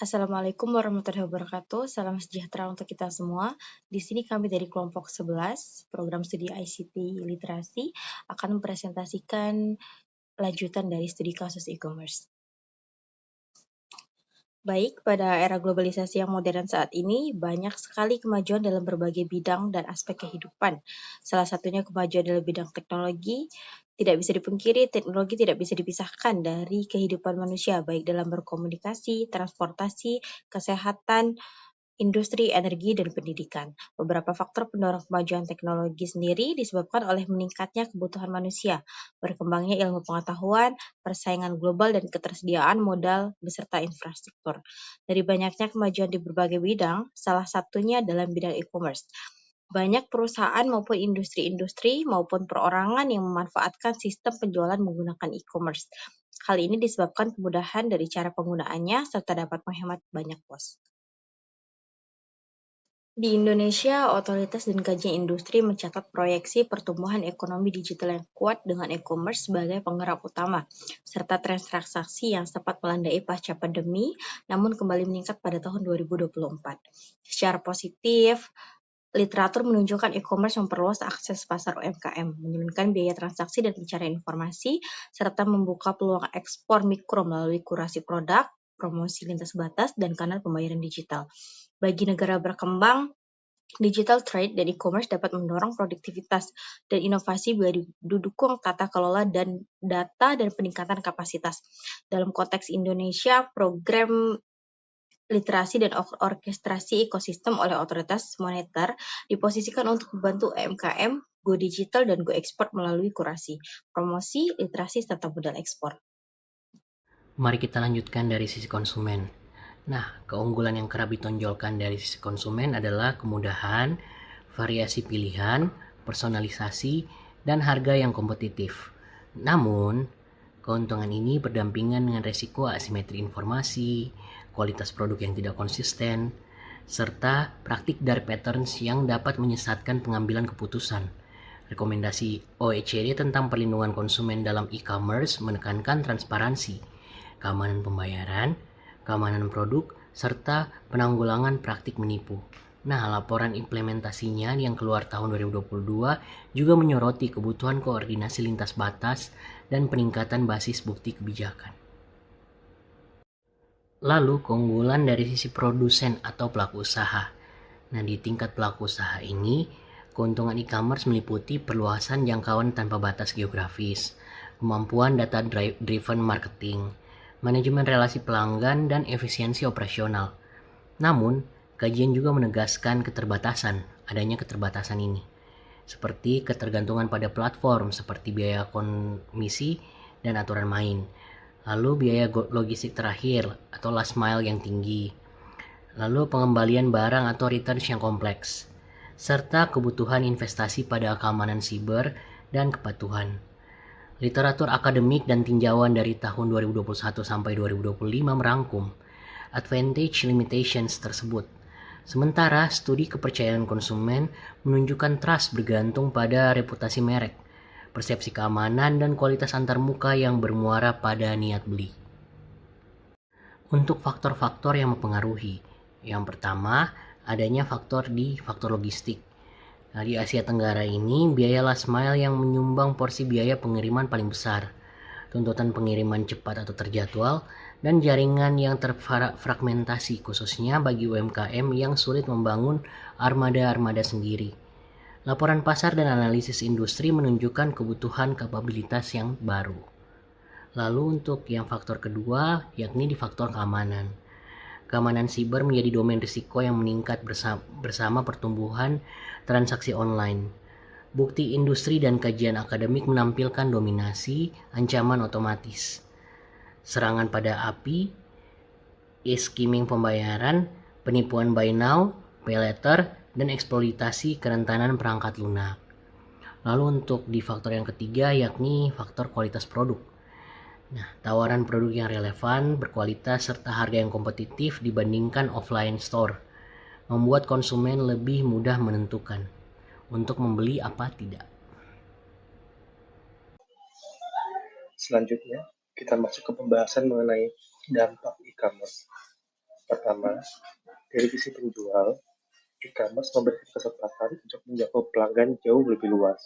Assalamualaikum warahmatullahi wabarakatuh. Salam sejahtera untuk kita semua. Di sini kami dari kelompok 11, program studi ICT Literasi, akan mempresentasikan lanjutan dari studi kasus e-commerce. Baik, pada era globalisasi yang modern saat ini, banyak sekali kemajuan dalam berbagai bidang dan aspek kehidupan. Salah satunya kemajuan dalam bidang teknologi. Tidak bisa dipungkiri, teknologi tidak bisa dipisahkan dari kehidupan manusia, baik dalam berkomunikasi, transportasi, kesehatan, industri, energi, dan pendidikan. Beberapa faktor pendorong kemajuan teknologi sendiri disebabkan oleh meningkatnya kebutuhan manusia, berkembangnya ilmu pengetahuan, persaingan global, dan ketersediaan modal beserta infrastruktur. Dari banyaknya kemajuan di berbagai bidang, salah satunya dalam bidang e-commerce. Banyak perusahaan maupun industri-industri maupun perorangan yang memanfaatkan sistem penjualan menggunakan e-commerce. Hal ini disebabkan kemudahan dari cara penggunaannya serta dapat menghemat banyak kos. Di Indonesia, otoritas dan kajian industri mencatat proyeksi pertumbuhan ekonomi digital yang kuat dengan e-commerce sebagai penggerak utama, serta tren transaksi yang sempat melandai pasca pandemi, namun kembali meningkat pada tahun 2024. Secara positif, literatur menunjukkan e-commerce memperluas akses pasar UMKM, menurunkan biaya transaksi dan pencarian informasi, serta membuka peluang ekspor mikro melalui kurasi produk, promosi lintas batas, dan kanal pembayaran digital. Bagi negara berkembang, digital trade dan e-commerce dapat mendorong produktivitas dan inovasi didukung tata kelola dan data dan peningkatan kapasitas. Dalam konteks Indonesia, program literasi dan orkestrasi ekosistem oleh otoritas moneter diposisikan untuk membantu UMKM go digital dan go ekspor melalui kurasi, promosi, literasi, serta modal ekspor. Mari kita lanjutkan dari sisi konsumen. Nah, keunggulan yang kerap ditonjolkan dari sisi konsumen adalah kemudahan, variasi pilihan, personalisasi, dan harga yang kompetitif. Namun, keuntungan ini berdampingan dengan resiko asimetri informasi, kualitas produk yang tidak konsisten, serta praktik dark patterns yang dapat menyesatkan pengambilan keputusan. Rekomendasi OECD tentang perlindungan konsumen dalam e-commerce menekankan transparansi, keamanan pembayaran, keamanan produk, serta penanggulangan praktik menipu. Nah, laporan implementasinya yang keluar tahun 2022 juga menyoroti kebutuhan koordinasi lintas batas dan peningkatan basis bukti kebijakan. Lalu, keunggulan dari sisi produsen atau pelaku usaha. Nah, di tingkat pelaku usaha ini, keuntungan e-commerce meliputi perluasan jangkauan tanpa batas geografis, kemampuan data-driven marketing, manajemen relasi pelanggan, dan efisiensi operasional. Namun, kajian juga menegaskan adanya keterbatasan ini, seperti ketergantungan pada platform seperti biaya komisi dan aturan main, lalu biaya logistik terakhir atau last mile yang tinggi, lalu pengembalian barang atau returns yang kompleks, serta kebutuhan investasi pada keamanan siber dan kepatuhan. Literatur akademik dan tinjauan dari tahun 2021 sampai 2025 merangkum advantage limitations tersebut. Sementara studi kepercayaan konsumen menunjukkan trust bergantung pada reputasi merek, persepsi keamanan, dan kualitas antarmuka yang bermuara pada niat beli. Untuk faktor-faktor yang mempengaruhi, yang pertama adanya faktor logistik. Nah, di Asia Tenggara ini, biaya last mile yang menyumbang porsi biaya pengiriman paling besar, tuntutan pengiriman cepat atau terjadwal, dan jaringan yang terfragmentasi khususnya bagi UMKM yang sulit membangun armada-armada sendiri. Laporan pasar dan analisis industri menunjukkan kebutuhan kapabilitas yang baru. Lalu untuk yang faktor kedua, yakni di faktor keamanan. Keamanan siber menjadi domain risiko yang meningkat bersama pertumbuhan transaksi online. Bukti industri dan kajian akademik menampilkan dominasi ancaman otomatis, serangan pada API, skimming pembayaran, penipuan buy now, pay later, dan eksploitasi kerentanan perangkat lunak. Lalu untuk di faktor yang ketiga yakni faktor kualitas produk. Nah, tawaran produk yang relevan, berkualitas, serta harga yang kompetitif dibandingkan offline store membuat konsumen lebih mudah menentukan untuk membeli apa tidak. Selanjutnya, kita masuk ke pembahasan mengenai dampak e-commerce. Pertama, dari sisi penjual, e-commerce memberikan kesempatan untuk menjangkau pelanggan jauh lebih luas,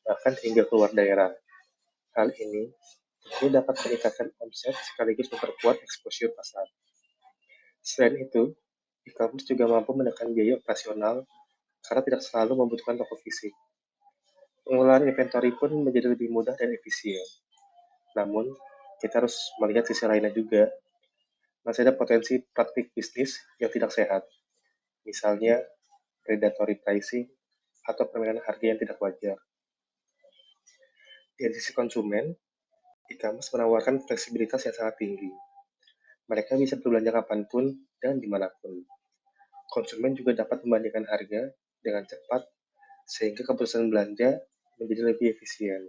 bahkan hingga keluar daerah. Hal ini tentunya dapat meningkatkan omset sekaligus memperkuat exposure pasar. Selain itu, e-commerce juga mampu menekan biaya operasional karena tidak selalu membutuhkan toko fisik. Pengelolaan inventory pun menjadi lebih mudah dan efisien. Namun, kita harus melihat sisi lainnya juga. Masih ada potensi praktik bisnis yang tidak sehat, misalnya predatory pricing atau permainan harga yang tidak wajar. Dari sisi konsumen, e-commerce menawarkan fleksibilitas yang sangat tinggi. Mereka bisa berbelanja kapanpun dan dimanapun. Konsumen juga dapat membandingkan harga dengan cepat, sehingga keputusan belanja menjadi lebih efisien.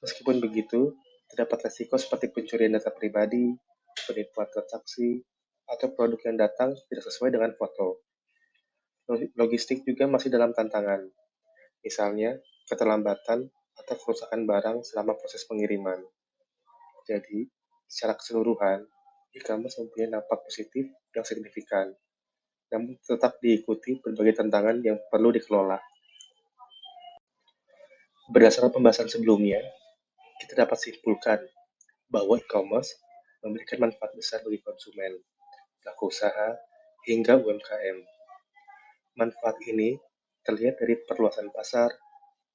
Meskipun begitu, terdapat resiko seperti pencurian data pribadi, penipuan transaksi, atau produk yang datang tidak sesuai dengan foto. Logistik juga masih dalam tantangan, misalnya keterlambatan atau kerusakan barang selama proses pengiriman. Jadi, secara keseluruhan, e-commerce mempunyai dampak positif yang signifikan, namun tetap diikuti berbagai tantangan yang perlu dikelola. Berdasarkan pembahasan sebelumnya, kita dapat simpulkan bahwa e-commerce memberikan manfaat besar bagi konsumen, pelaku usaha, hingga UMKM. Manfaat ini terlihat dari perluasan pasar,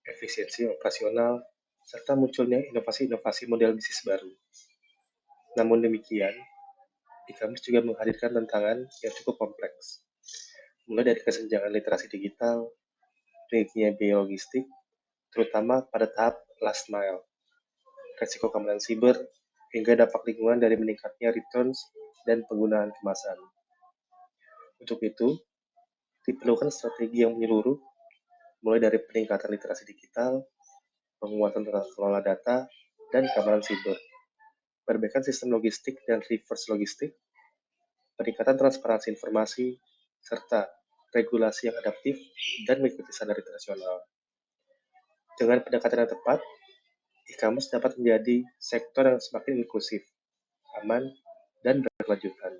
efisiensi operasional, serta munculnya inovasi-inovasi model bisnis baru. Namun demikian, e-commerce juga menghadirkan tantangan yang cukup kompleks, mulai dari kesenjangan literasi digital, tingginya biaya logistik, terutama pada tahap last mile, resiko keamanan siber, hingga dampak lingkungan dari meningkatnya returns dan penggunaan kemasan. Untuk itu, diperlukan strategi yang menyeluruh, mulai dari peningkatan literasi digital, penguatan tata kelola data, dan keamanan siber, perbaikan sistem logistik dan reverse logistik, peningkatan transparansi informasi, serta regulasi yang adaptif dan mengikuti standar internasional. Dengan pendekatan yang tepat, e-commerce dapat menjadi sektor yang semakin inklusif, aman, dan berkelanjutan.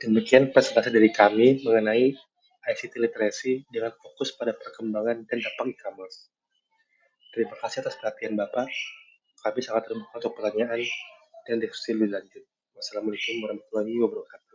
Demikian presentasi dari kami mengenai ICT literacy dengan fokus pada perkembangan dan dampak e-commerce. Terima kasih atas perhatian Bapak. Kami sangat terbuka untuk pertanyaan dan diskusi lebih lanjut. Wassalamualaikum warahmatullahi wabarakatuh.